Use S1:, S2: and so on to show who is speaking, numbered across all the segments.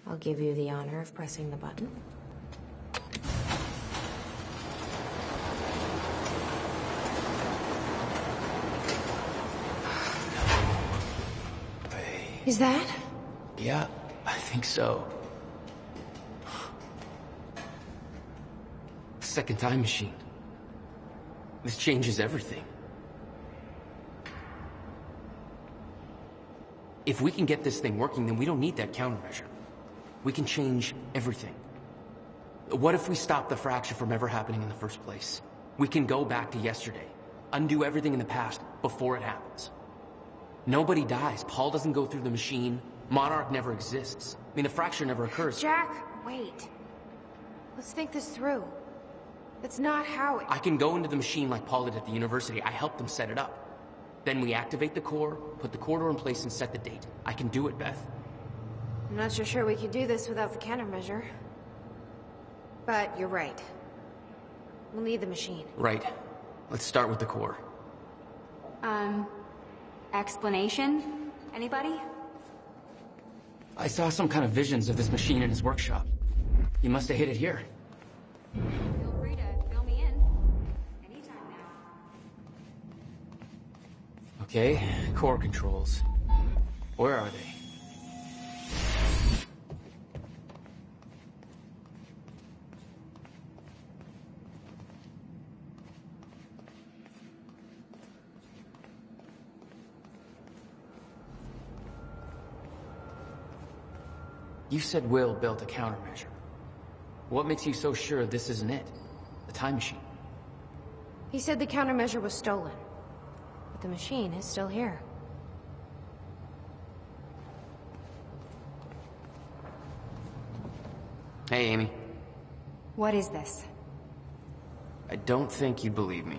S1: I'll give you the honor of pressing the button. Is that?
S2: Yeah, I think so. Second time machine. This changes everything. If we can get this thing working, then we don't need that countermeasure. We can change everything. What if we stop the fracture from ever happening in the first place? We can go back to yesterday, undo everything in the past before it happens. Nobody dies. Paul doesn't go through the machine. Monarch never exists. I mean, the fracture never occurs.
S1: Jack, wait. Let's think this through. That's not how it...
S2: I can go into the machine like Paul did at the university. I helped them set it up. Then we activate the core, put the core door in place, and set the date. I can do it, Beth.
S1: I'm not so sure we could do this without the countermeasure. But you're right. We'll need the machine.
S2: Right. Let's start with the core.
S3: Explanation? Anybody?
S2: I saw some kind of visions of this machine in his workshop. He must have hid it here.
S3: Feel free to fill me in. Anytime now.
S2: Okay, core controls. Where are they? You said Will built a countermeasure. What makes you so sure this isn't it? The time machine?
S1: He said the countermeasure was stolen. But the machine is still here.
S2: Hey, Amy.
S3: What is this?
S2: I don't think you'd believe me.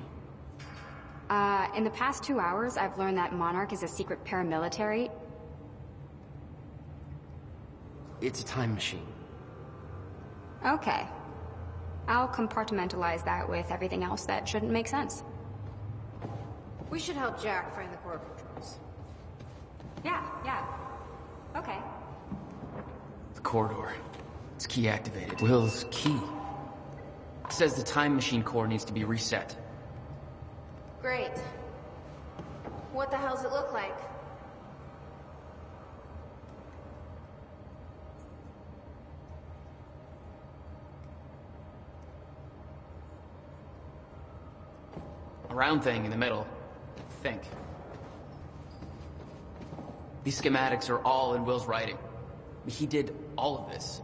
S3: In the past 2 hours, I've learned that Monarch is a secret paramilitary.
S2: It's a time machine.
S3: Okay. I'll compartmentalize that with everything else that shouldn't make sense.
S1: We should help Jack find the core controls.
S3: Yeah. Okay.
S2: The corridor. It's key activated. Will's key. It says the time machine core needs to be reset.
S1: Great. What the hell's it look like?
S2: A round thing in the middle. I think. These schematics are all in Will's writing. He did all of this.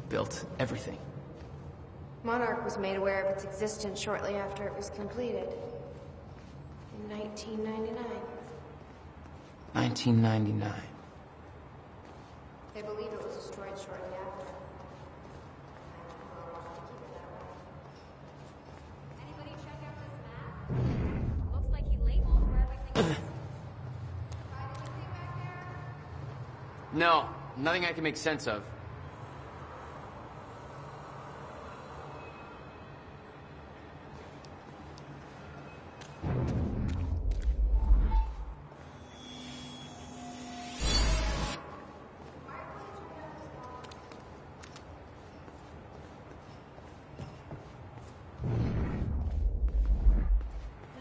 S2: Built everything.
S1: Monarch was made aware of its existence shortly after it was completed. In 1999.
S2: 1999.
S1: They believe it was destroyed shortly after.
S3: Anybody check out this map? Looks like he labeled where everything is. Find anything back there?
S2: No, nothing I can make sense of.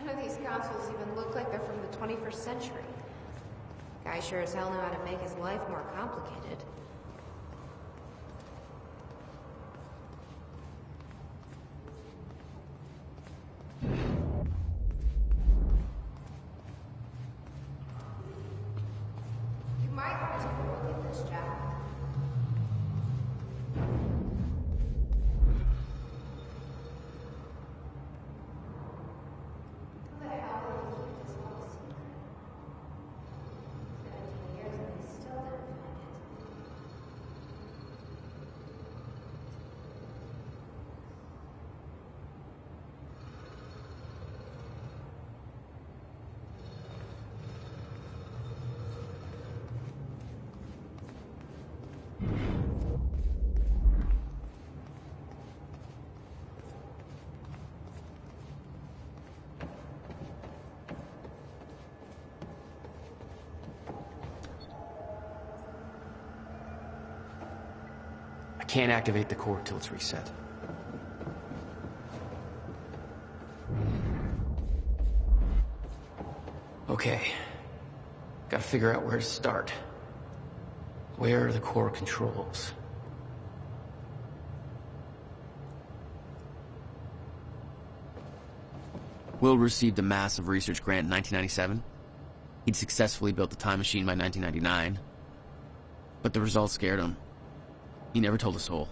S1: None of these consoles even look like they're from the 21st century. Guy sure as hell know how to make his life more complicated. You might want to take a look at this, Jack. Who the hell would keep this whole secret? 17 years and they still didn't find it.
S2: can't activate the core till it's reset. Okay. Gotta figure out where to start. Where are the core controls? Will received a massive research grant in 1997. He'd successfully built the time machine by 1999. But the results scared him. He never told a soul.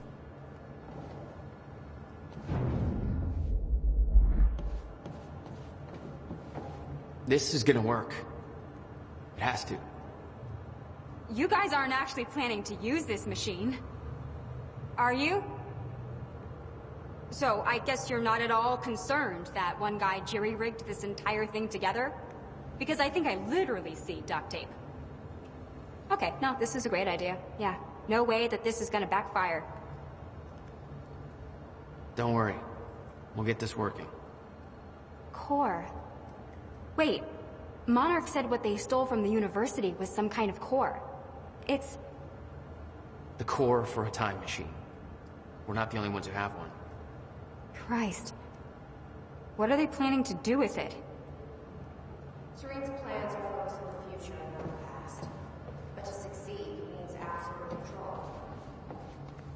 S2: This is gonna work. It has to.
S3: You guys aren't actually planning to use this machine, are you? So, I guess you're not at all concerned that one guy jerry-rigged this entire thing together? Because I think I literally see duct tape. Okay, no, this is a great idea. Yeah, no way that this is gonna backfire.
S2: Don't worry. We'll get this working.
S3: Core. Wait, Monarch said what they stole from the university was some kind of core. It's...
S2: The core for a time machine. We're not the only ones who have one.
S3: Christ. What are they planning to do with it?
S1: Serene's plans are focused on the future and not the past. But to succeed, he needs absolute control.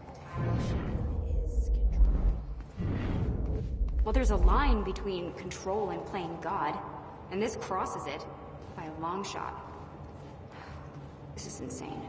S1: A time machine is control.
S3: Well, there's a line between control and playing God, and this crosses it by a long shot. This is insane.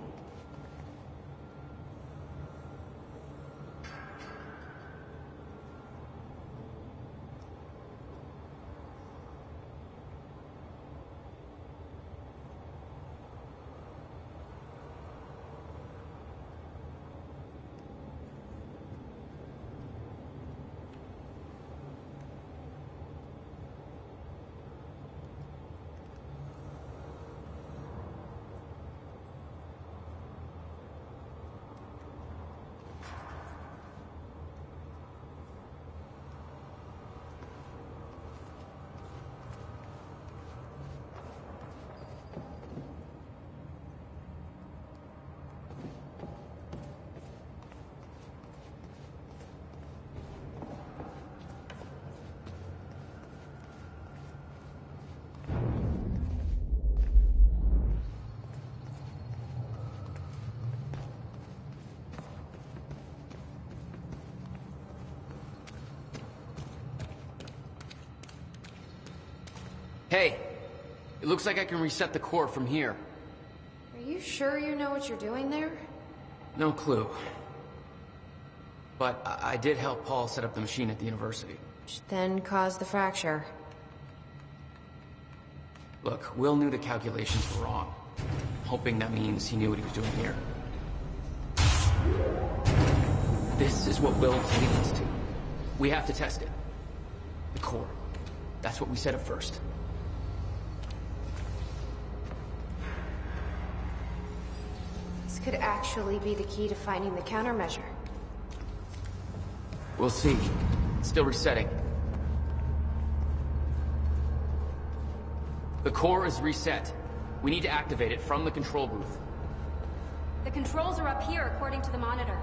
S2: Hey! It looks like I can reset the core from here.
S1: Are you sure you know what you're doing there?
S2: No clue. But I did help Paul set up the machine at the university.
S1: Which then caused the fracture.
S2: Look, Will knew the calculations were wrong. Hoping that means he knew what he was doing here. This is what Will is leading us to. We have to test it. The core. That's what we set up first.
S1: This could actually be the key to finding the countermeasure.
S2: We'll see. It's still resetting. The core is reset. We need to activate it from the control booth.
S3: The controls are up here, according to the monitor.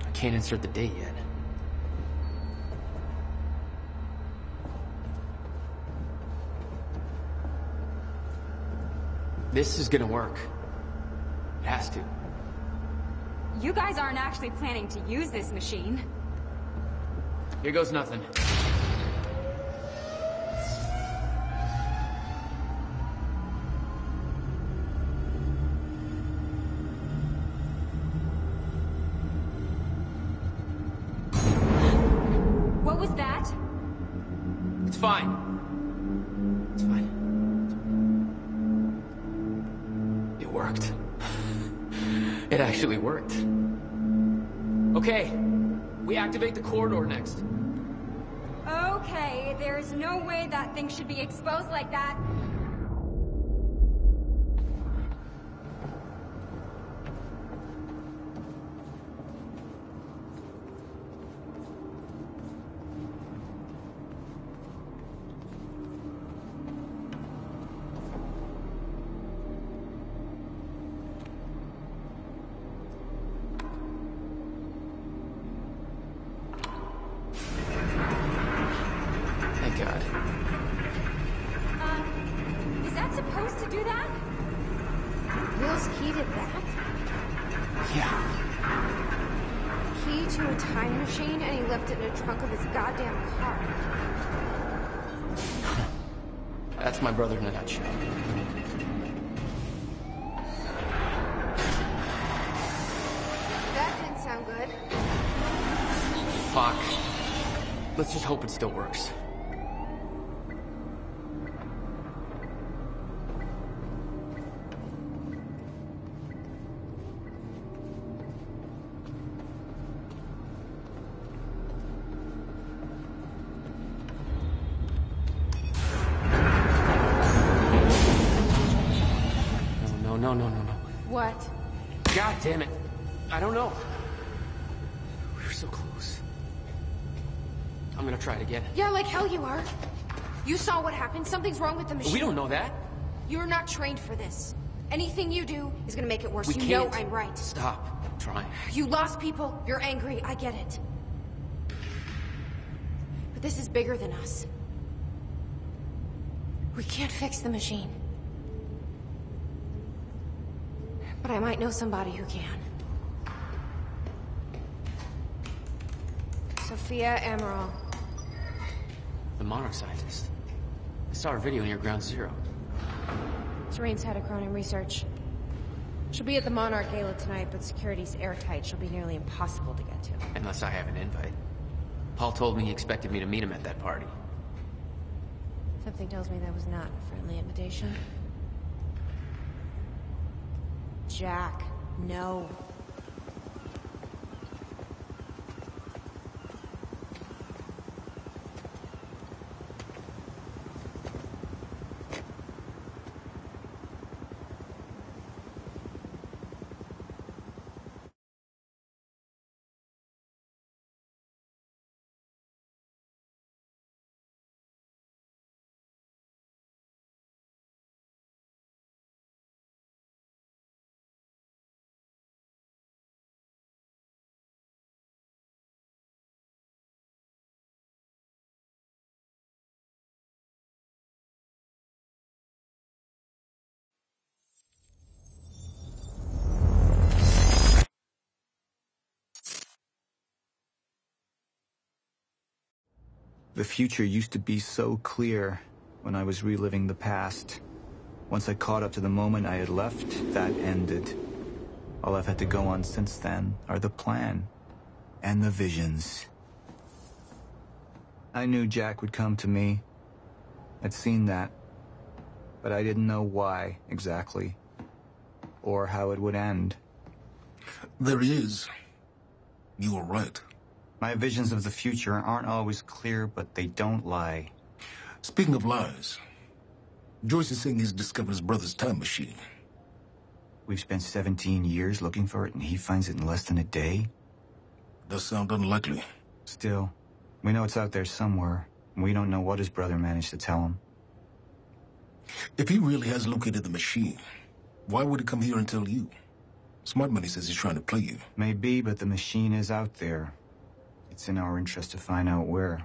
S2: I can't insert the date yet. This is gonna work. It has to.
S3: You guys aren't actually planning to use this machine.
S2: Here goes nothing.
S3: What was that?
S2: It's fine. It's fine. It worked. It actually worked. Okay, we activate the corridor next.
S3: Okay, there's no way that thing should be exposed like that.
S2: God.
S3: Is that supposed to do that?
S1: Will's key did that?
S2: Yeah.
S1: Key to a time machine, and he left it in the trunk of his goddamn car.
S2: That's my brother in a nutshell.
S1: That didn't sound good.
S2: Fuck. Let's just hope it still works. No.
S1: What?
S2: God damn it. I don't know. We were so close. I'm gonna try it again.
S1: Yeah, like hell you are. You saw what happened. Something's wrong with the machine.
S2: We don't know that.
S1: You're not trained for this. Anything you do is gonna make it worse.
S2: We
S1: You
S2: can't.
S1: know I'm right.
S2: Stop trying.
S1: You lost people. You're angry. I get it. But this is bigger than us. We can't fix the machine. But I might know somebody who can. Sophia Amaral.
S2: The Monarch scientist. I saw her video near Ground Zero.
S1: Serene's head of Cronin research. She'll be at the Monarch Gala tonight, but security's airtight. She'll be nearly impossible to get to.
S2: Unless I have an invite. Paul told me he expected me to meet him at that party.
S1: Something tells me that was not a friendly invitation. Jack, no.
S4: The future used to be so clear when I was reliving the past. Once I caught up to the moment I had left, that ended. All I've had to go on since then are the plan and the visions. I knew Jack would come to me. I'd seen that. But I didn't know why exactly, or how it would end.
S5: There he is. You were right.
S4: My visions of the future aren't always clear, but they don't lie.
S5: Speaking of lies, Joyce is saying he's discovered his brother's time machine.
S4: We've spent 17 years looking for it, and he finds it in less than a day?
S5: Does sound unlikely.
S4: Still, we know it's out there somewhere, and we don't know what his brother managed to tell him.
S5: If he really has located the machine, why would he come here and tell you? Smart Money says he's trying to play you.
S4: Maybe, but the machine is out there. It's in our interest to find out where.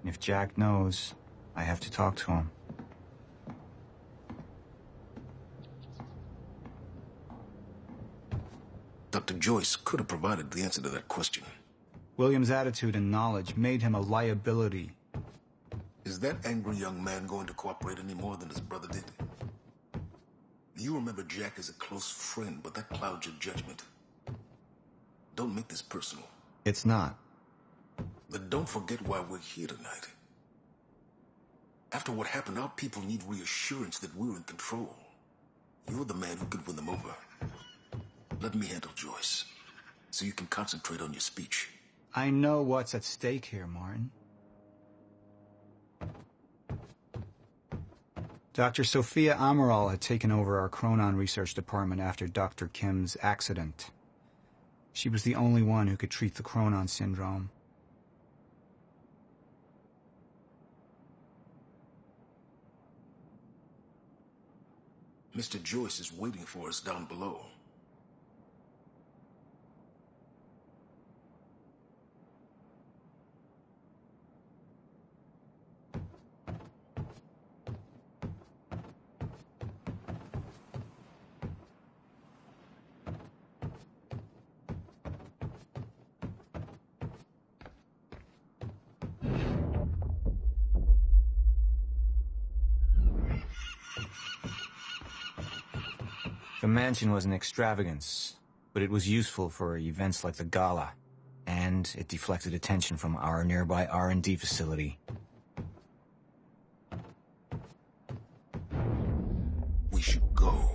S4: And if Jack knows, I have to talk to him.
S5: Dr. Joyce could have provided the answer to that question.
S4: William's attitude and knowledge made him a liability.
S5: Is that angry young man going to cooperate any more than his brother did? You remember Jack as a close friend, but that clouds your judgment. Don't make this personal.
S4: It's not.
S5: Then don't forget why we're here tonight. After what happened, our people need reassurance that we're in control. You're the man who could win them over. Let me handle Joyce, so you can concentrate on your speech.
S4: I know what's at stake here, Martin. Dr. Sophia Amaral had taken over our Chronon research department after Dr. Kim's accident. She was the only one who could treat the Chronon syndrome.
S5: Mr. Joyce is waiting for us down below.
S4: The mansion was an extravagance, but it was useful for events like the gala, and it deflected attention from our nearby R&D facility.
S5: We should go.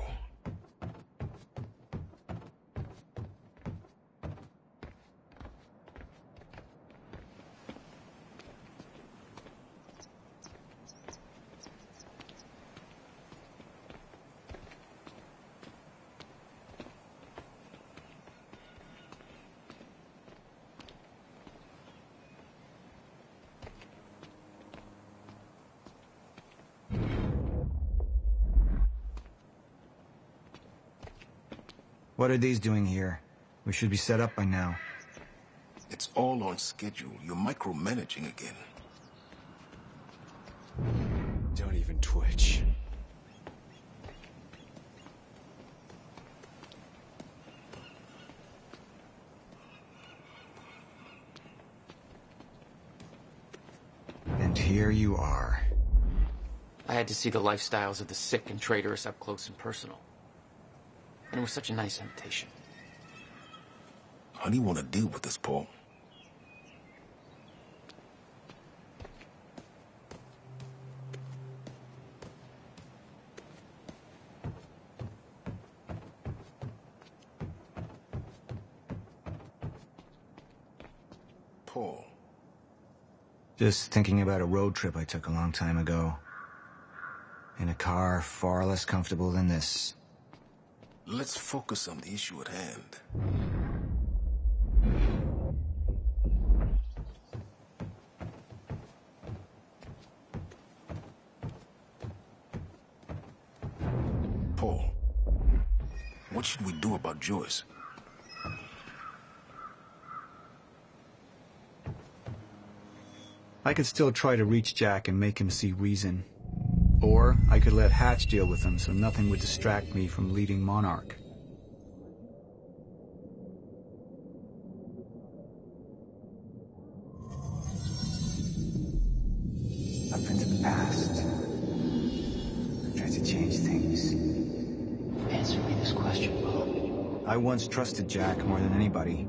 S4: What are these doing here? We should be set up by now.
S5: It's all on schedule. You're micromanaging again.
S4: Don't even twitch. And here you are.
S2: I had to see the lifestyles of the sick and traitorous up close and personal. And it was such a nice invitation.
S5: How do you want to deal with this, Paul? Paul.
S4: Just thinking about a road trip I took a long time ago. In a car far less comfortable than this.
S5: Let's focus on the issue at hand. Paul, what should we do about Joyce?
S4: I could still try to reach Jack and make him see reason. Or I could let Hatch deal with him so nothing would distract me from leading Monarch. Up into the past. Try to change things.
S2: Answer me this question, Paul.
S4: I once trusted Jack more than anybody.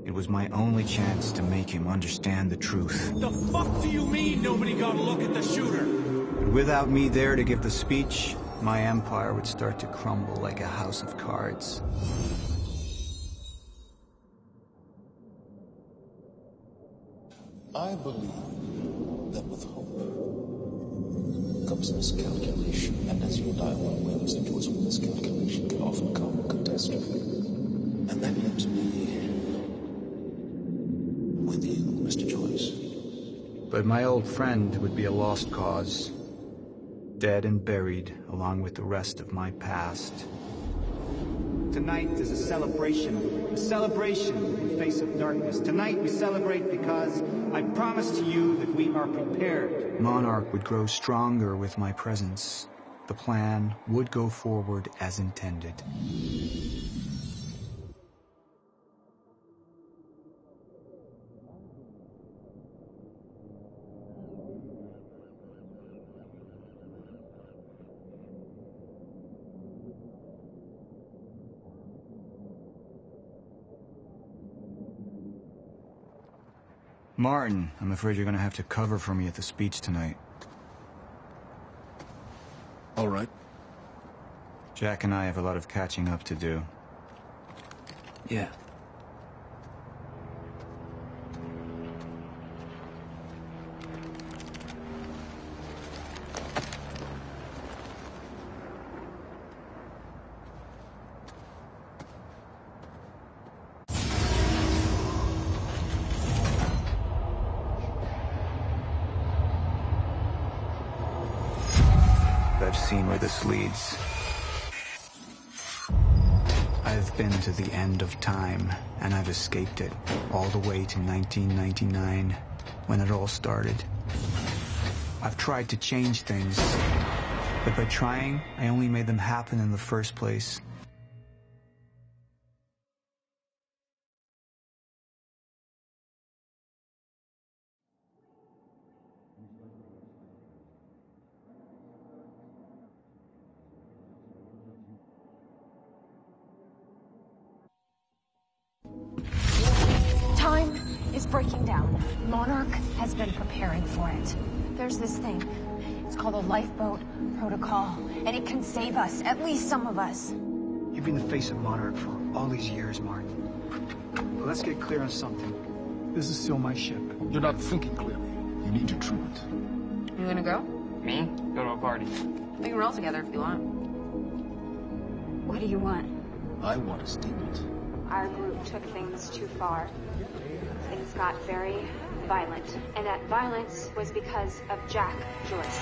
S4: It was my only chance to make him understand the truth.
S6: The fuck do you mean nobody got a look at the shooter?
S4: But without me there to give the speech, my empire would start to crumble like a house of cards.
S5: I believe that with hope comes miscalculation, and as you and I well know, Mr. Joyce, with miscalculation can often come catastrophe. And that leaves me with you, Mr. Joyce.
S4: But my old friend would be a lost cause. Dead and buried, along with the rest of my past.
S7: Tonight is a celebration in the face of darkness. Tonight we celebrate because I promise to you that we are prepared.
S4: Monarch would grow stronger with my presence. The plan would go forward as intended. Martin, I'm afraid you're gonna have to cover for me at the speech tonight.
S5: All right.
S4: Jack and I have a lot of catching up to do.
S2: Yeah.
S4: I've seen where this leads. I've been to the end of time, and I've escaped it, all the way to 1999, when it all started. I've tried to change things, but by trying, I only made them happen in the first place.
S1: breaking down. Monarch has been preparing for it. There's this thing. It's called a lifeboat protocol, and it can save us, at least some of us.
S7: You've been the face of Monarch for all these years, Martin. But let's get clear on something. This is still my ship.
S5: You're not thinking clearly. You need your treatment.
S8: You gonna go?
S2: Me? Go to a party.
S8: We can roll together if you want.
S3: What do you want?
S5: I want a statement.
S1: Our group took things too far. Things got very violent. And that violence was because of Jack Joyce.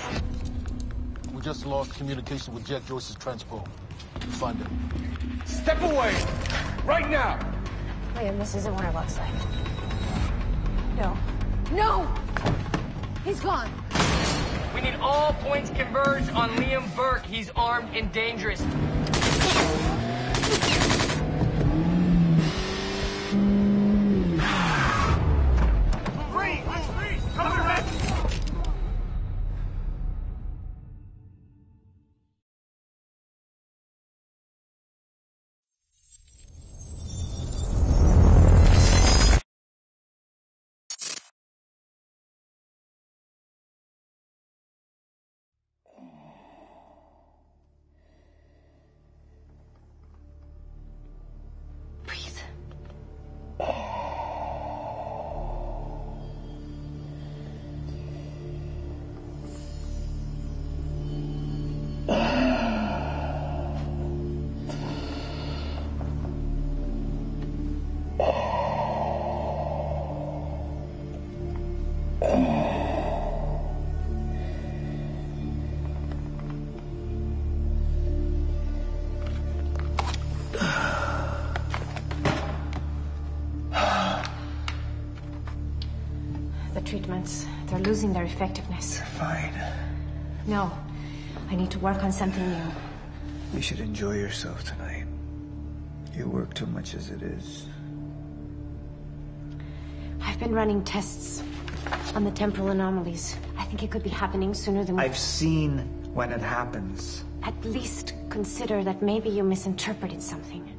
S5: We just lost communication with Jack Joyce's transport. Find him.
S6: Step away! Right now!
S1: Liam, this isn't what it looks like. No. No! He's gone.
S9: We need all points converged on Liam Burke. He's armed and dangerous.
S6: Freeze! Cover it!
S1: The treatments, they're losing their effectiveness.
S4: You're fine.
S1: No, I need to work on something new.
S4: You should enjoy yourself tonight. You work too much as it is.
S1: I've been running tests on the temporal anomalies. I think it could be happening sooner than we...
S4: I've seen when it happens.
S1: At least consider that maybe you misinterpreted something.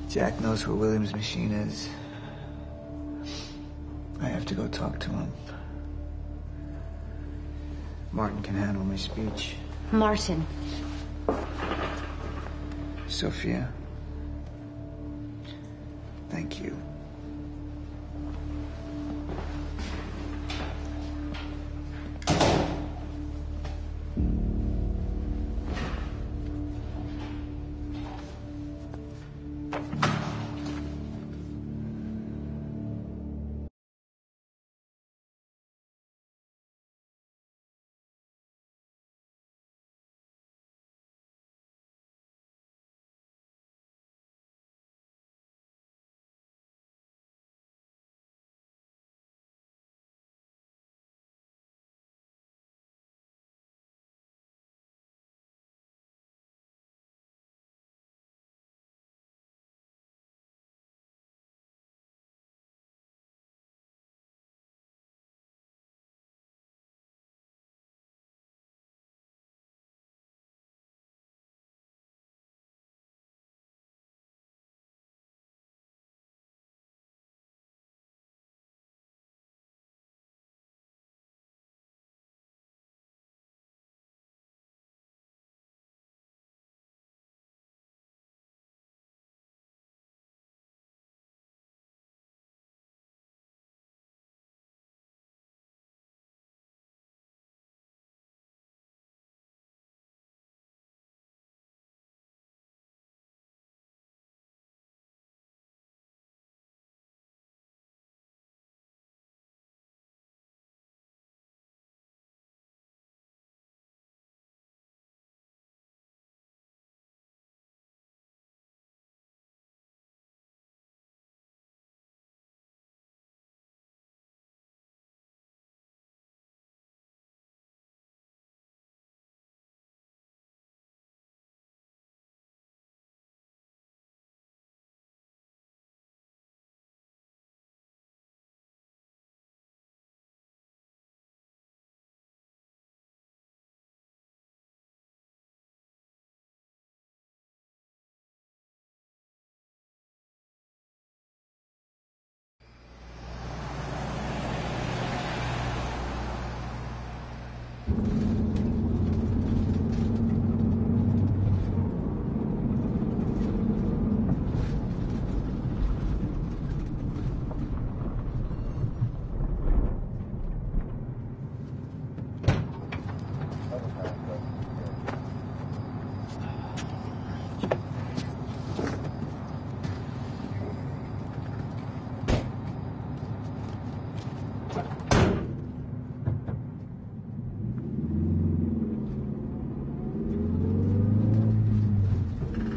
S4: Jack knows where William's machine is. I have to go talk to him. Martin can handle my speech.
S1: Martin.
S4: Sophia. Thank you.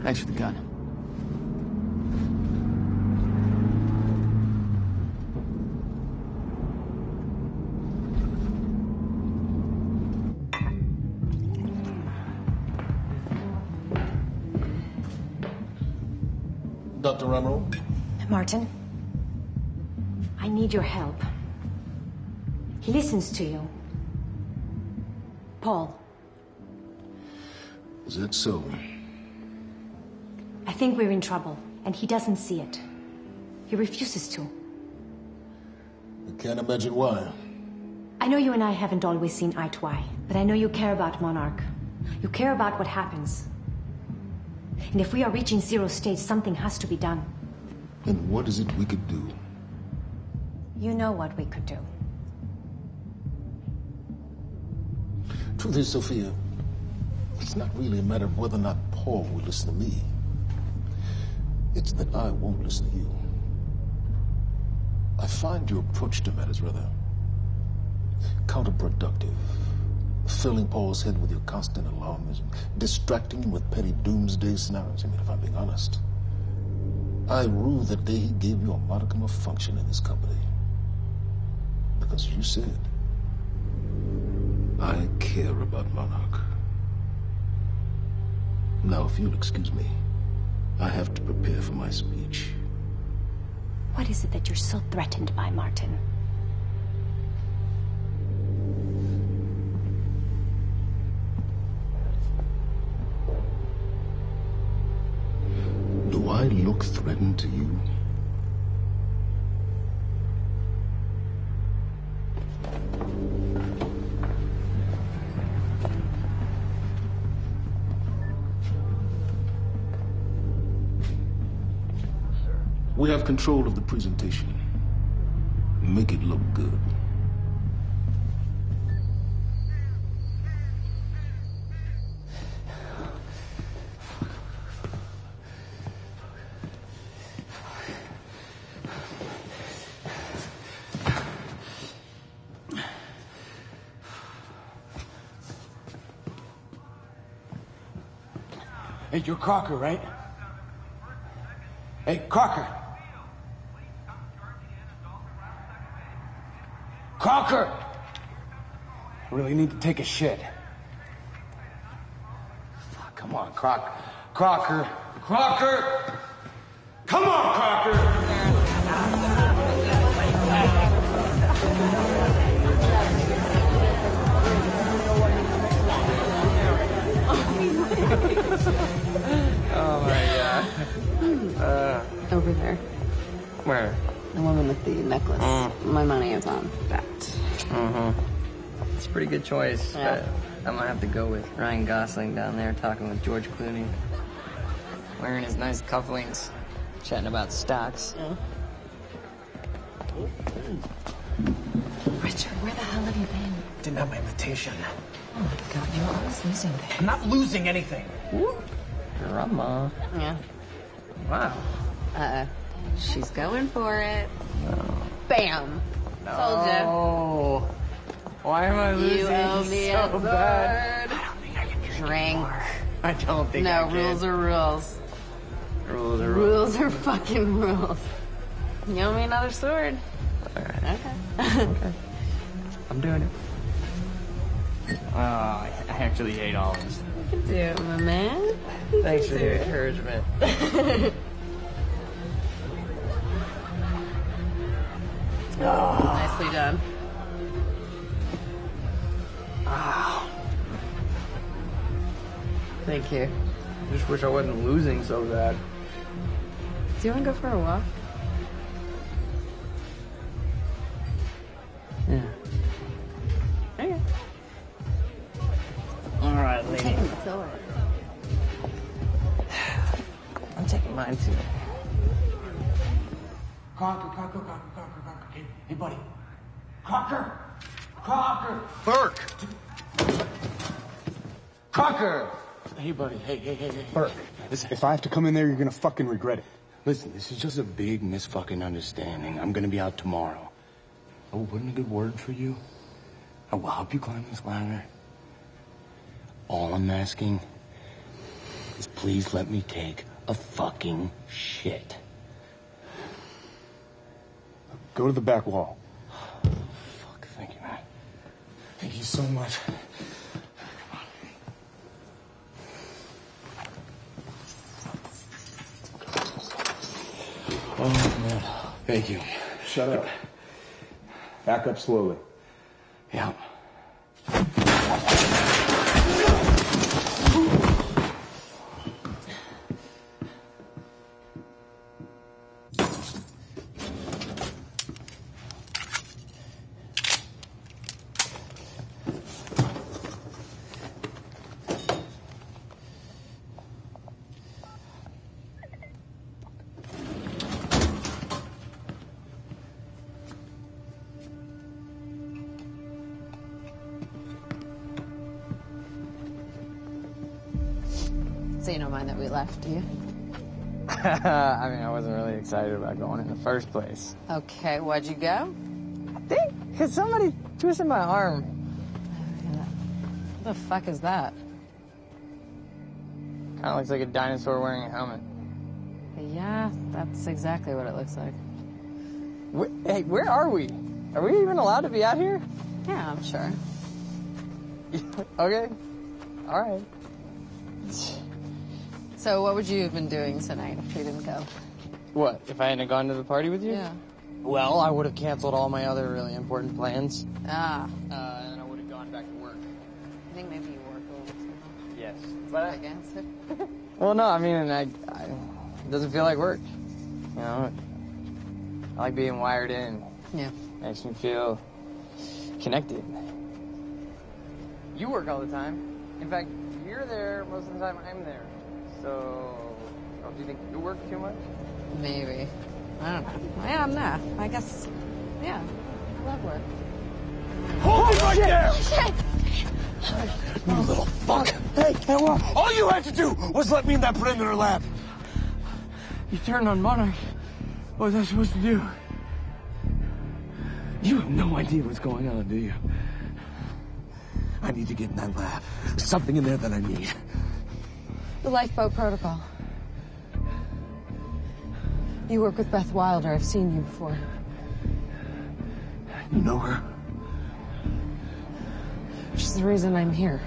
S2: Thanks for the gun.
S5: Dr. Ramro?
S1: Martin, I need your help. He listens to you. Paul.
S5: Is that so?
S1: I think we're in trouble, and he doesn't see it. He refuses to.
S5: I can't imagine why.
S1: I know you and I haven't always seen eye to eye, but I know you care about Monarch. You care about what happens. And if we are reaching zero stage, something has to be done.
S5: And what is it we could do?
S1: You know what we could do.
S5: Truth is, Sophia, it's not really a matter of whether or not Paul will listen to me. It's that I won't listen to you. I find your approach to matters rather counterproductive. Filling Paul's head with your constant alarmism, distracting him with petty doomsday scenarios. I mean, if I'm being honest, I rue the day he gave you a modicum of function in this company. Because you said, I care about Monarch. Now, if you'll excuse me, I have to prepare for my speech.
S1: What is it that you're so threatened by, Martin?
S5: Do I look threatened to you? We have control of the presentation. Make it look good.
S6: Hey, you're Crocker, right? Hey, Crocker! Crocker! I really need to take a shit. Fuck, come on, Crocker. Crocker! Crocker! Come on, Crocker!
S9: Oh my god.
S8: Over there.
S9: Where?
S8: The woman with the necklace. My money is on that.
S9: It's a pretty good choice,
S8: Yeah.
S9: but I'm gonna have to go with Ryan Gosling down there talking with George Clooney. Wearing his nice cufflinks, chatting about stocks.
S8: Yeah.
S1: Richard, where the hell have you been?
S6: Didn't have my invitation.
S1: Oh my god, you're always losing things.
S6: I'm not losing anything.
S9: Drama.
S8: Yeah.
S9: Wow.
S8: She's going for it. Bam. Told ya.
S9: Oh. Why am I losing
S8: You owe me
S9: so
S8: a sword.
S9: bad? I don't think I can drink
S8: Drink.
S9: anymore. I don't think I
S8: No,
S9: can.
S8: rules are rules.
S9: Rules are rules.
S8: Rules are fucking rules. You owe me another sword.
S9: Alright.
S8: Okay.
S9: I'm doing it. Oh, I actually hate olives.
S8: You can do it, my man.
S9: Thanks for the encouragement.
S8: Nicely done. Thank you.
S9: Just wish I wasn't losing so bad.
S8: Do you want to go for a walk?
S9: Yeah.
S8: Okay.
S9: All right, lady.
S8: Taking the sword.
S9: I'm taking mine too.
S6: Crocker. Hey, buddy. Crocker! Burke! Crocker! Hey, buddy. Hey. Burke. Listen, if I have to come in there, you're gonna fucking regret it. Listen, this is just a big misfucking understanding. I'm gonna be out tomorrow. I will put in a good word for you. I will help you climb this ladder. All I'm asking is please let me take a fucking shit. Go to the back wall. Fuck, thank you, man. Thank you so much. Oh, man. Thank you. Shut up. Back up slowly. Yeah.
S8: So you don't mind that we left, do you?
S9: I mean, I wasn't really excited about going in the first place.
S8: Okay, why'd you go?
S9: I think because somebody twisted my arm.
S8: What the fuck is that?
S9: Kind of looks like a dinosaur wearing a helmet.
S8: Yeah, that's exactly what it looks like.
S9: Hey, where are we? Are we even allowed to be out here?
S8: Yeah, I'm sure.
S9: Okay. All right.
S8: So what would you have been doing tonight if we didn't go?
S9: What, if I hadn't gone to the party with you?
S8: Yeah.
S9: Well, I would have canceled all my other really important plans.
S8: Ah.
S9: And I would have gone back to work.
S8: I think maybe you work a little too much.
S9: Yes. But
S8: I guess.
S9: well, no, I mean, it doesn't feel like work. You know, I like being wired in.
S8: Yeah.
S9: Makes me feel connected. You work all the time. In fact, you're there most of the time I'm there. So, don't you think you work too much?
S8: Maybe. I don't know. Yeah, I'm not. I guess, yeah. I love work.
S6: Hold it right there!
S8: Shit!
S6: You little fuck! Hey, what? All you had to do was let me in that perimeter lab.
S9: You turned on Monarch. What was I supposed to do?
S6: You have no idea what's going on, do you? I need to get in that lab. Something in there that I need.
S8: The lifeboat protocol. You work with Beth Wilder. I've seen you before.
S6: You know her?
S8: She's the reason I'm here.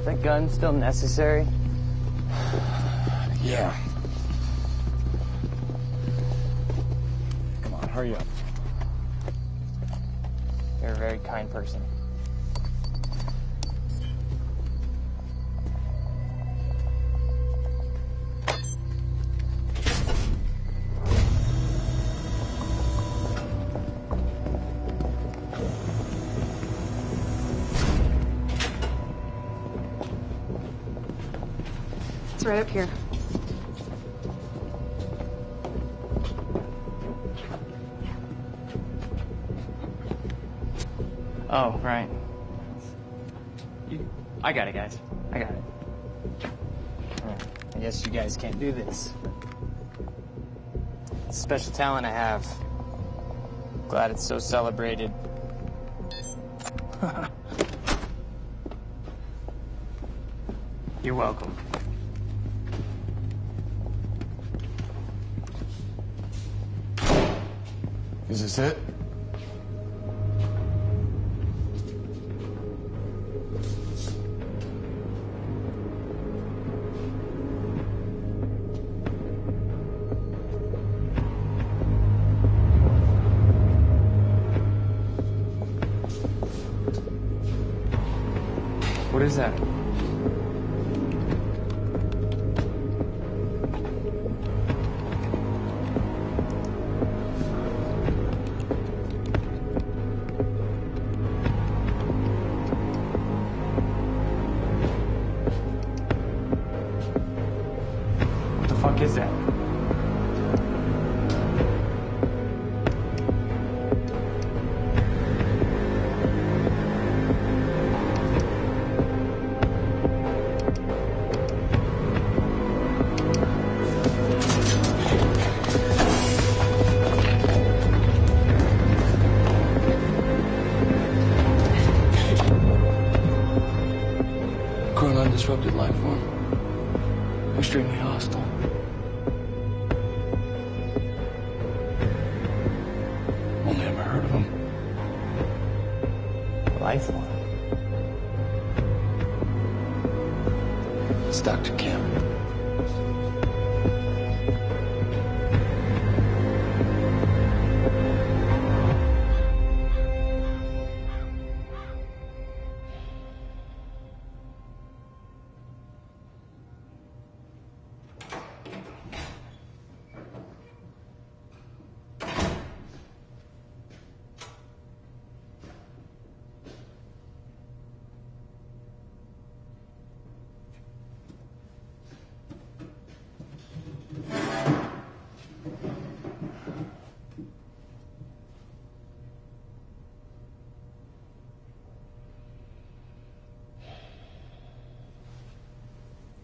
S9: That gun still necessary?
S6: Yeah. Come on, hurry up.
S9: You're a very kind person.
S3: It's right up here.
S9: Oh, right. I got it, guys. I got it. I guess you guys can't do this. It's a special talent I have. Glad it's so celebrated. You're welcome.
S6: Is this it?
S9: What is that? What the fuck is that?
S6: disrupted life form. Extremely hostile. Only ever heard of him.
S9: Life form.
S6: It's Dr. Kim.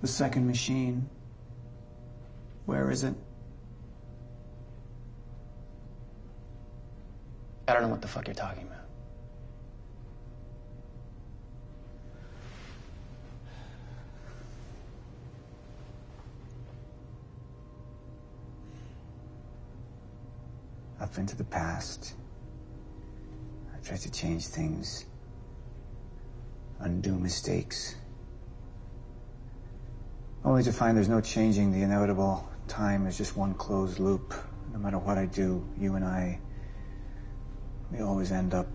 S7: The second machine. Where is it?
S6: I don't know what the fuck you're talking about.
S7: Up into the past. I tried to change things. Undo mistakes. Only to find there's no changing the inevitable. Time is just one closed loop. No matter what I do, you and I, we always end up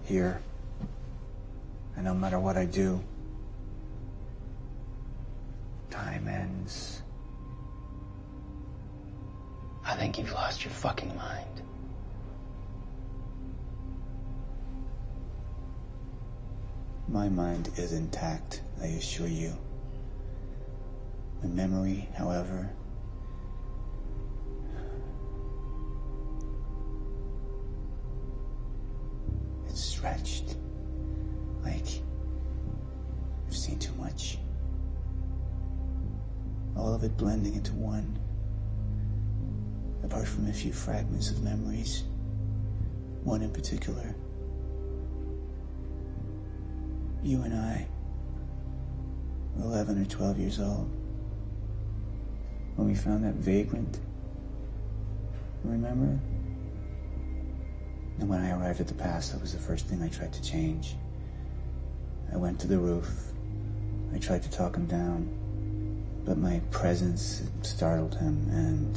S7: here. And no matter what I do, time ends.
S6: I think you've lost your fucking mind.
S7: My mind is intact, I assure you. My memory, however, it's stretched. Like, I've seen too much. All of it blending into one. Apart from a few fragments of memories. One in particular. You and I were 11 or 12 years old when we found that vagrant. Remember? And when I arrived at the past, that was the first thing I tried to change. I went to the roof. I tried to talk him down, but my presence startled him, and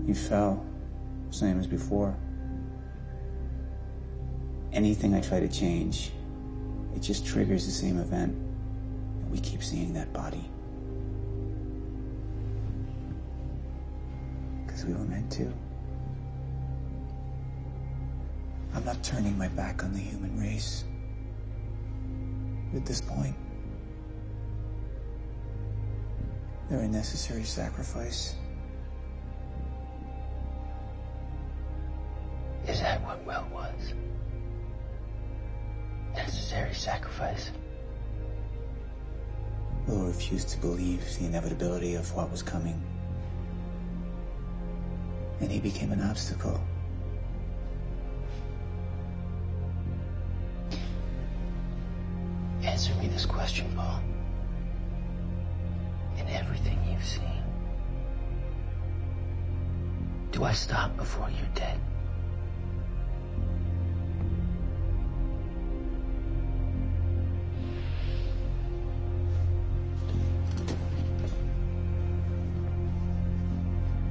S7: he fell, same as before. Anything I try to change, it just triggers the same event, and we keep seeing that body. Because we were meant to. I'm not turning my back on the human race. At this point, they're a necessary sacrifice.
S6: Is that what Will was? Necessary sacrifice?
S7: Will refused to believe the inevitability of what was coming. And he became an obstacle.
S6: Answer me this question, Paul. In everything you've seen, do I stop before you're dead?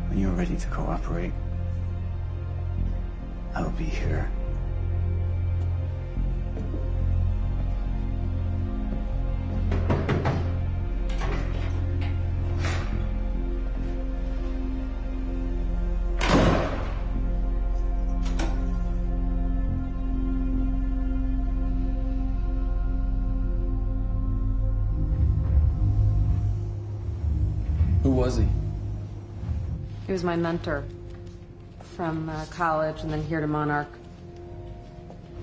S7: When you're ready to cooperate, I'll be here.
S6: Who was he?
S8: He was my mentor from college and then here to Monarch.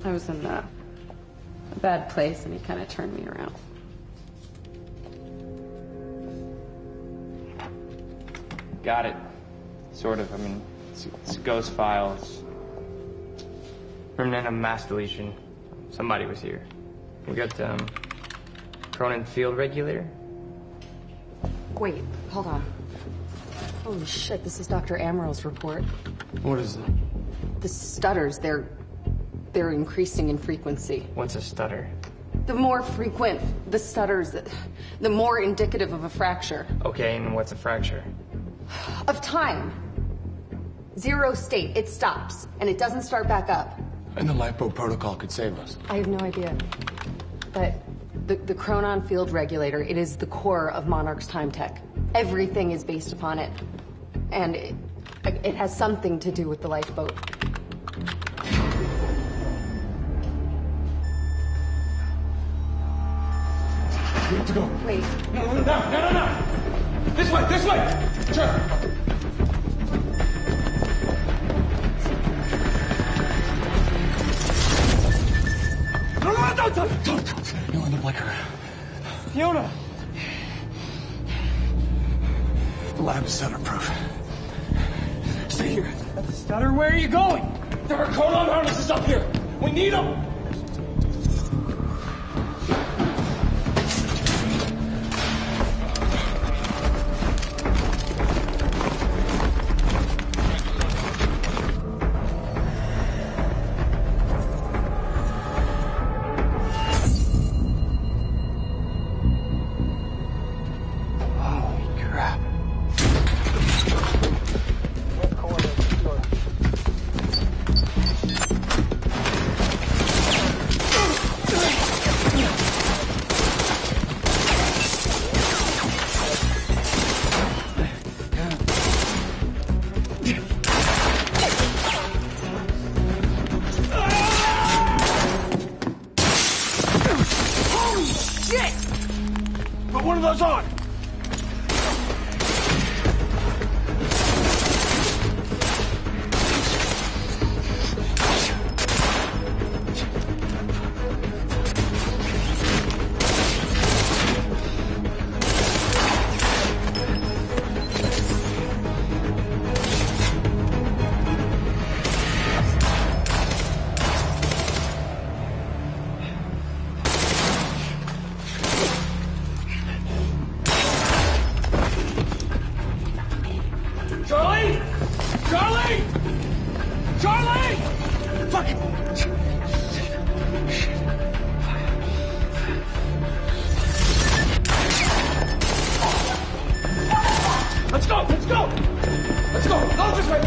S8: I was in a bad place and he kind of turned me around.
S9: Got it. Sort of. I mean, it's ghost files. Remnant of mass deletion. Somebody was here. We got Cronin field regulator?
S8: Wait, hold on. Holy shit, this is Dr. Amaril's report.
S6: What is it?
S8: The stutters, they're increasing in frequency.
S9: What's a stutter?
S8: The more frequent the stutters, the more indicative of a fracture.
S9: Okay, and what's a fracture?
S8: Of time. Zero state, it stops, and it doesn't start back up.
S6: And the lipo protocol could save us.
S8: I have no idea. But the Chronon field regulator, it is the core of Monarch's time tech. Everything is based upon it. And it has something to do with the lifeboat.
S6: We have to go.
S8: Wait.
S6: No. This way. Sure. Don't. You end up like her.
S9: Fiona!
S6: The lab is stutter-proof. Stay here.
S9: Stutter, where are you going?
S6: There are Chronon harnesses up here. We need them. Put one of those on! Charlie! Fuck! Let's go! Go this way!